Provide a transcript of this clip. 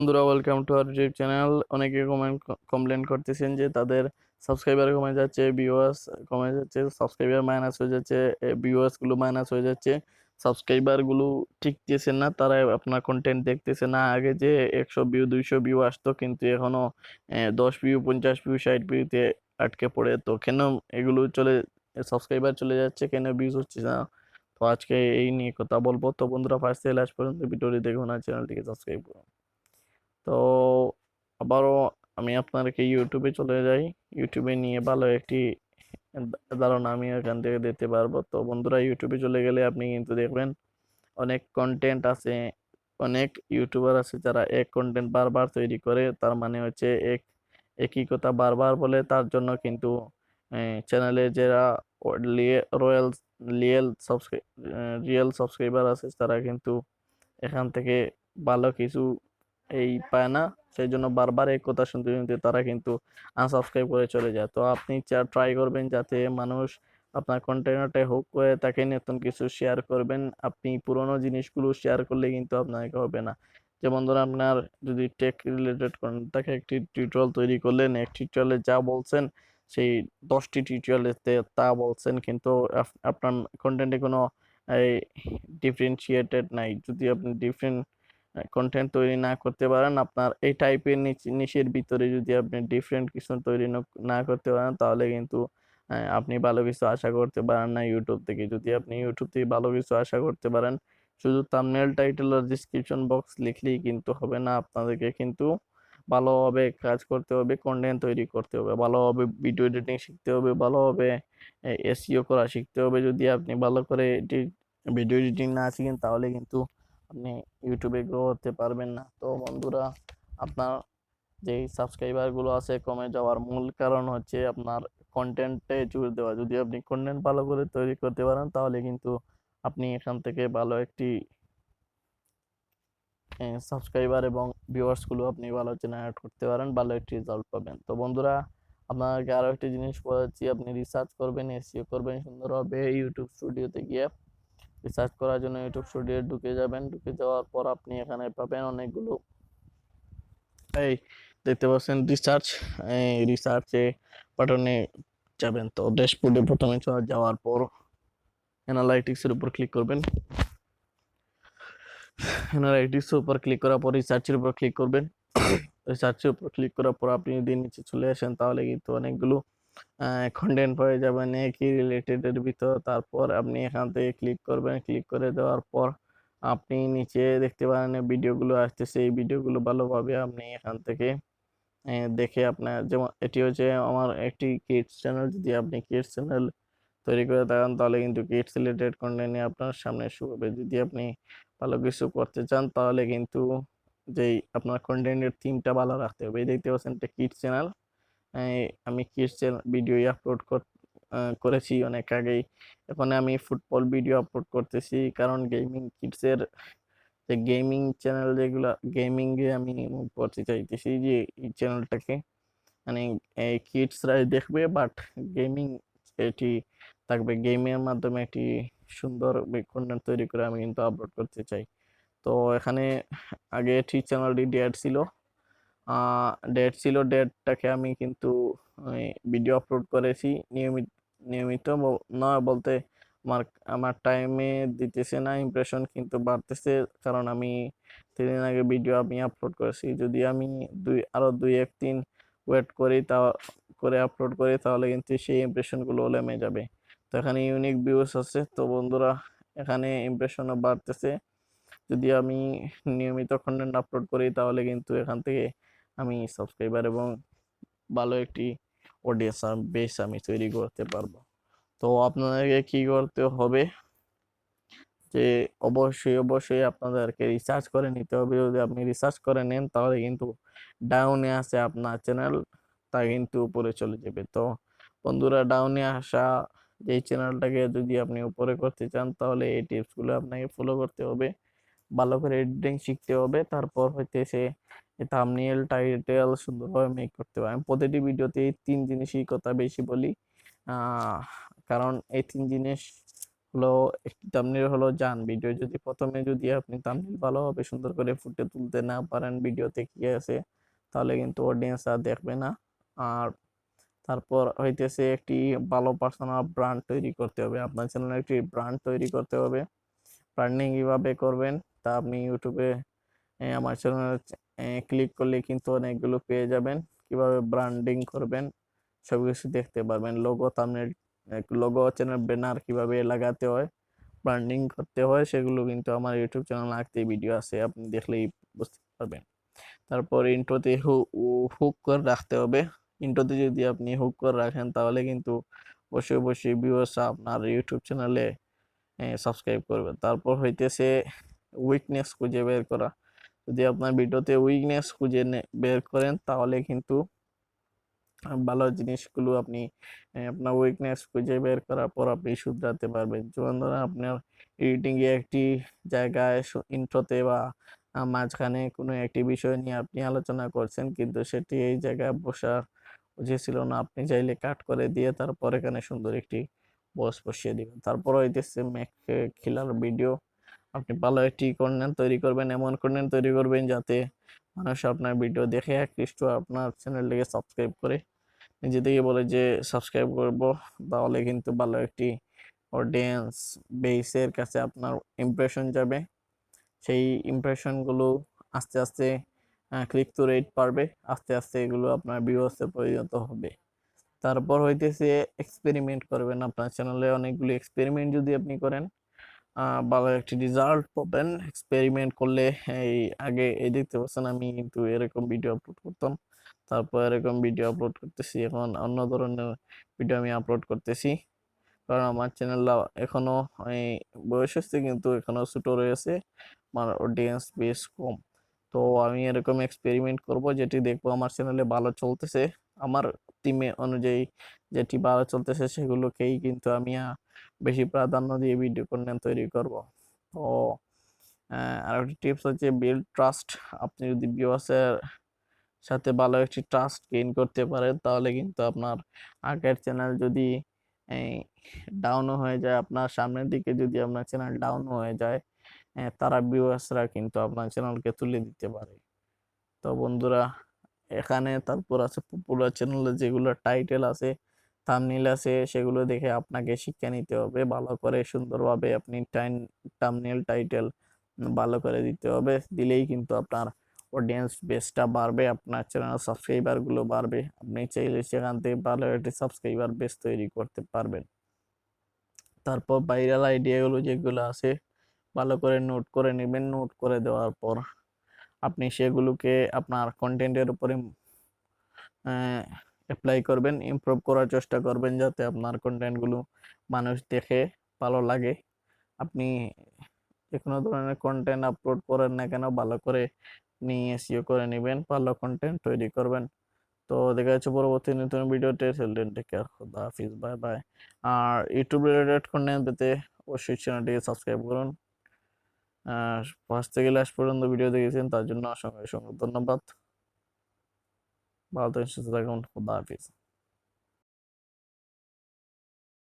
বন্ধুরা, welcome to our YouTube channel. অনেকে complain করতেছেন যে তাদের সাবস্ক্রাইবার কমে যাচ্ছে, ভিউয়ার্স কমে যাচ্ছে, সাবস্ক্রাইবার মাইনাস হয়ে যাচ্ছে, ভিউয়ার্স গুলো মাইনাস হয়ে যাচ্ছে, সাবস্ক্রাইবার গুলো টিকতেছে না, তারা আপনার কন্টেন্ট দেখতেছে না। আগে যে 100 ভিউ 200 ভিউ আসতো, কিন্তু এখনো 10 ভিউ 50 ভিউ 60 ভিউতে আটকে পড়ে। তো কেন এগুলো সাবস্ক্রাইবার চলে যাচ্ছে, কেন ভিউজ হচ্ছে না? তো আজকে এই নিয়ে কথা বলবো। তো বন্ধুরা, ফার্স্ট থেকে লাস্ট পর্যন্ত ভিডিওটি দেখুন আর চ্যানেলটিকে সাবস্ক্রাইব করুন। তো আবারও আমি আপনাদেরকে ইউটিউবে চলে যাই। ইউটিউবে নিয়ে ভালো একটি ধারণা আমি এখান থেকে দিতে পারবো। তো বন্ধুরা, ইউটিউবে চলে গেলে আপনি কিন্তু দেখবেন অনেক কন্টেন্ট আছে, অনেক ইউটিউবার আছে যারা এক কন্টেন্ট বারবার তৈরি করে। তার মানে হচ্ছে একই কথা বারবার বলে। তার জন্য কিন্তু চ্যানেলে যারা রয়্যাল রিয়েল সাবস্ক্রাইবার আছে, তারা কিন্তু এখান থেকে ভালো কিছু পায় না। সেই জন্য বারবার এই কথা শুনতে শুনতে তারা কিন্তু আনসাবস্ক্রাইব করে চলে যায়। তো আপনি ট্রাই করবেন যাতে মানুষ আপনার কন্টেন্টটা হোক করে তাকে নতুন কিছু শেয়ার করবেন। আপনি পুরোনো জিনিসগুলো শেয়ার করলে কিন্তু আপনাকে হবে না। যেমন ধরুন, আপনার যদি টেক রিলেটেড তাকে একটি টিউটোরিয়াল তৈরি করলেন, এক টিউটোরিয়ালে যা বলছেন সেই 10টি টিউটোরিয়ালে তা বলছেন, কিন্তু আপনার কন্টেন্টে কোনো এই ডিফারেন্সিয়েটেড নাই। যদি আপনি ডিফারেন্ট কন্টেন্ট তৈরি না করতে পারেন, আপনার এই টাইপের নিশের ভিতরে যদি আপনি ডিফারেন্ট কিছু তৈরি না করতে পারেন, তাহলে কিন্তু আপনি ভালো কিছু আশা করতে পারেন না ইউটিউব থেকে। যদি আপনি ইউটিউব থেকে ভালো কিছু আশা করতে পারেন, শুধু থাম্বনেল, টাইটেল আর ডেসক্রিপশন বক্স লিখলেই কিন্তু হবে না। আপনাদেরকে কিন্তু ভালোভাবে কাজ করতে হবে, কন্টেন্ট তৈরি করতে হবে, ভালোভাবে ভিডিও এডিটিং শিখতে হবে, ভালোভাবে এসইও করা শিখতে হবে। যদি আপনি ভালো করে ভিডিও এডিটিং না শিখেন, তাহলে কিন্তু আপনি ইউটিউবে গ্রো হতে পারবেন না। তো বন্ধুরা, আপনার যেই সাবস্ক্রাইবার গুলো আছে কমে যাওয়ার মূল কারণ হচ্ছে আপনার কন্টেন্টে জোর দেওয়া। যদি আপনি কন্টেন্ট ভালো করে তৈরি করতে পারেন, তাহলে কিন্তু আপনি এখান থেকে ভালো একটি সাবস্ক্রাইবার এবং ভিউয়ার্স গুলো আপনি ভালো জেনারেট করতে পারেন, ভালো একটি রেজাল্ট পাবেন। তো বন্ধুরা, আপনাকে আরো একটি জিনিস বলেছি, আপনি রিসার্চ করবেন, এসইও করবেন সুন্দরভাবে। ইউটিউব স্টুডিওতে গিয়ে রিসার্চ করার জন্য ইউটিউব স্টুডিও ঢুকে যাবেন। ঢুকে যাওয়ার পর আপনি এখানে পাবেন অনেকগুলো এই দেখতে পাচ্ছেন রিসার্চ। এই রিসার্চে বাটনে যাবেন। তো ড্যাশবোর্ডে প্রথমে যাওয়ার পর অ্যানালাইটিক্স এর উপর ক্লিক করবেন। অ্যানালাইটিক্স এর উপর ক্লিক করার পর রিসার্চের উপর ক্লিক করবেন। রিসার্চের উপর ক্লিক করার পর আপনি যদি নিচে চলে আসেন, তাহলে কিন্তু অনেকগুলো কন্টেন্ট পেয়ে যাবেন একই রিলেটেড এর ভিতর। তারপর আপনি এখান থেকে ক্লিক করবেন। ক্লিক করে দেওয়ার পর আপনি নিচে দেখতে পারেন ভিডিওগুলো আসতেছে। এই ভিডিওগুলো ভালোভাবে আপনি এখান থেকে দেখে আপনার, যেমন এটি হচ্ছে আমার একটি কিডস চ্যানেল। যদি আপনি কিডস চ্যানেল তৈরি করে থাকেন, তাহলে কিন্তু কিডস রিলেটেড কন্টেন্ট আপনার সামনে শো হবে। যদি আপনি ভালো কিছু করতে চান, তাহলে কিন্তু যেই আপনার কন্টেন্টের থিমটা ভালো রাখতে হবে। এই দেখতে পাচ্ছেন একটা কিডস চ্যানেল। আমি কিডস ভিডিও আপলোড করেছি অনেক আগেই। এখন আমি ফুটবল ভিডিও আপলোড করতেছি, কারণ গেমিং কিডসের যে গেমিং চ্যানেল, যেগুলো গেমিং এ আমি move করতে চাইতেছি, যে এই চ্যানেলটাকে মানে এই কিডসরাই দেখবে, বাট গেমিং এটি থাকবে। গেমের মাধ্যমে একটি সুন্দর কন্টেন্ট তৈরি করে আমি কিন্তু আপলোড করতে চাই। তো এখানে আগে এটি চ্যানেলটি ডেটটাকে আমি কিন্তু ভিডিও আপলোড করেছি নিয়মিত। নিয়মিত নয় বলতে, আমার আমার টাইমে দিতেছে না, ইমপ্রেশন কিন্তু বাড়তেছে, কারণ আমি 3 দিন আগে ভিডিও আমি আপলোড করেছি। যদি আমি আরো 2 1 দিন ওয়েট করি, তা করে আপলোড করি, তাহলে কিন্তু সেই ইমপ্রেশন গুলো নেমে যাবে। তো এখানে ইউনিক ভিউজ আছে। তো বন্ধুরা, এখানে ইমপ্রেশনও বাড়তেছে। যদি আমি নিয়মিত কন্টেন্ট আপলোড করি, তাহলে কিন্তু এখান থেকে আমি সাবস্ক্রাইবার এবং ভালো একটি অডিয়েন্স বেস আমি তৈরি করতে পারবো। তো আপনাদেরকে কি করতে হবে, যে অবশ্যই আপনাদেরকে রিসার্চ করে নিতে হবে। যদি আপনি রিসার্চ করে নেন, তাহলে কিন্তু ডাউনে আসে আপনার চ্যানেল, তা কিন্তু উপরে চলে যাবে। তো বন্ধুরা, ডাউনে আসা এই চ্যানেলটাকে যদি আপনি উপরে করতে চান, তাহলে এই টিপসগুলো আপনাকে ফলো করতে হবে। ভালো করে এডিটিং শিখতে হবে। তারপর হইতেছে থাম্বনেল, টাইটেল সুন্দরভাবে মেক করতে হবে। আমি প্রতিটি ভিডিওতে এই 3 জিনিসই কথা বেশি বলি, কারণ এই 3 জিনিস হলো একটি থাম্বনেল হলো জান ভিডিও, যদি প্রথমে যদি আপনি থাম্বনেল ভালোভাবে সুন্দর করে ফুটে তুলতে না পারেন ভিডিওতে কি আছে, তাহলে কিন্তু অডিয়েন্স আর দেখবে না। আর তারপর হইতেছে একটি ভালো পার্সোনাল ব্র্যান্ড তৈরি করতে হবে, আপনার চ্যানেলে একটি ব্র্যান্ড তৈরি করতে হবে। ব্র্যান্ডিং কিভাবে করবেন তা আপনি ইউটিউবে আমার চ্যানেলে ক্লিক করলে কিন্তু অনেকগুলো পেয়ে যাবেন। কিভাবে ব্র্যান্ডিং করবেন সবকিছু দেখতে পারবেন। Logo, thumbnail, logo, channel banner কিভাবে লাগাতে হয়, ব্র্যান্ডিং করতে হয়, সেগুলো কিন্তু আমার ইউটিউব চ্যানেল আঁকতে ভিডিও আছে, আপনি দেখলেই বুঝতে পারবেন। তারপর ইন্ট্রোতে হুক করে রাখতে হবে। ইন্ট্রোতে যদি আপনি হুক করে রাখেন তাহলে কিন্তু অবশ্যই অবশ্যই ভিউয়ার্সরা আপনার ইউটিউব চ্যানেলে সাবস্ক্রাইব করবে। তারপর হইতেছে উইকনেস খুঁজে বের করা। যদি আপনার ভিডিওতে উইকনেস খুঁজে বের করেন তাহলে কিন্তু ভালো জিনিসগুলো আপনি আপনার উইকনেস খুঁজে বের করার পর আপনি শুধরাতে পারবেন। যেমন ধরেন আপনার এডিটিং এ একটি জায়গায় ইন্ট্রোতে বা মাঝখানে কোনো একটি বিষয় নিয়ে আপনি আলোচনা করছেন, কিন্তু সেটি এই জায়গায় বসার উচিত ছিল না, আপনি চাইলে কাট করে দিয়ে তারপর এখানে সুন্দর একটি বক্স বসিয়ে দিবেন। তারপর হইতেছে ম্যাক খিলার ভিডিও, আপনি ভালো একটি কন্টেন্ট তৈরি করবেন, এমন কন্টেন্ট তৈরি করবেন যাতে মানুষ আপনার ভিডিও দেখে একটু আপনার চ্যানেলটিকে সাবস্ক্রাইব করে, নিজে থেকে বলে যে সাবস্ক্রাইব করব, তাহলে কিন্তু ভালো একটি অডিয়েন্স বেসের কাছে আপনার ইমপ্রেশন যাবে। সেই ইমপ্রেশনগুলো আস্তে আস্তে ক্লিক টু রেট পারবে, আস্তে আস্তে এগুলো আপনার ভিউয়ার্সে পরিণত হবে। তারপর হইতেছে এক্সপেরিমেন্ট করবেন, আপনার চ্যানেলে অনেকগুলো এক্সপেরিমেন্ট যদি আপনি করেন ভালো একটি রেজাল্ট পাবেন। এক্সপেরিমেন্ট করলে এই আগে এই দেখতে পাচ্ছেন আমি কিন্তু এরকম ভিডিও আপলোড করতাম, তারপর এরকম ভিডিও আপলোড করতেছি, এখন অন্য ধরনের ভিডিও আমি আপলোড করতেছি, কারণ আমার চ্যানেলটা এখনো এই বয়স হচ্ছে কিন্তু এখনো ছোট রয়েছে, আমার অডিয়েন্স বেশ কম। তো আমি এরকম এক্সপেরিমেন্ট করব যেটি দেখবো আমার চ্যানেলে ভালো চলতেছে, আমার টিমে অনুযায়ী যেটি ভালো চলতেছে সেগুলোকেই কিন্তু আমি বেশি প্রাধান্য দিয়ে ভিডিও কন্টেন্ট তৈরি করব। তো আর একটা টিপস হচ্ছে বিল্ড ট্রাস্ট। আপনি যদি ভিউয়ার্সের সাথে ভালো একটি ট্রাস্ট গেইন করতে পারেন তাহলে কিন্তু আপনার আগের চ্যানেল যদি এই ডাউনও হয়ে যায়, আপনার সামনের দিকে যদি আপনার চ্যানেল ডাউন হয়ে যায়, তারা ভিউয়ার্সরা কিন্তু আপনার চ্যানেলকে তুলে দিতে পারে। তো বন্ধুরা, এখানে তারপর আছে পপুলার চ্যানেলে যেগুলো টাইটেল আছে, থাম্বনেইল আছে, সেগুলো দেখে আপনাকে শিক্ষা নিতে হবে, ভালো করে সুন্দরভাবে আপনি থাম্বনেইল টাইটেল ভালো করে দিতে হবে, দিলেই কিন্তু আপনার অডিয়েন্স বেসটা বাড়বে, আপনার চ্যানেল সাবস্ক্রাইবার গুলো বাড়বে, আপনি চাইলে সেখান থেকে ভালো একটি সাবস্ক্রাইবার বেস তৈরি করতে পারবেন। তারপর ভাইরাল আইডিয়াগুলো যেগুলো আছে ভালো করে নোট করে নেবেন, নোট করে দেওয়ার পর আপনি সেগুলোকে আপনার কন্টেন্টের উপরে অ্যাপ্লাই করবেন, ইমপ্রুভ করার চেষ্টা করবেন যাতে আপনার কন্টেন্টগুলো মানুষ দেখে ভালো লাগে। আপনি যে কোনো ধরনের কন্টেন্ট আপলোড করেন না কেন ভালো করে আপনি এসইও করে নেবেন, ভালো কন্টেন্ট তৈরি করবেন। তো দেখা যাচ্ছে পরবর্তী নতুন ভিডিওতে, টেক কেয়ার, খুদা হাফিজ, বাই বাই। আর ইউটিউব রিলেটেড কন্টেন্ট পেতে অবশ্যই চ্যানেলটিকে সাবস্ক্রাইব করুন। ফার্স্ট থেকে লাস্ট পর্যন্ত ভিডিও দেখেছেন তার জন্য অসংখ্য অসংখ্য ধন্যবাদ। ভালো থাকুন, সুস্থ থাকুন, খুদা হাফিজ।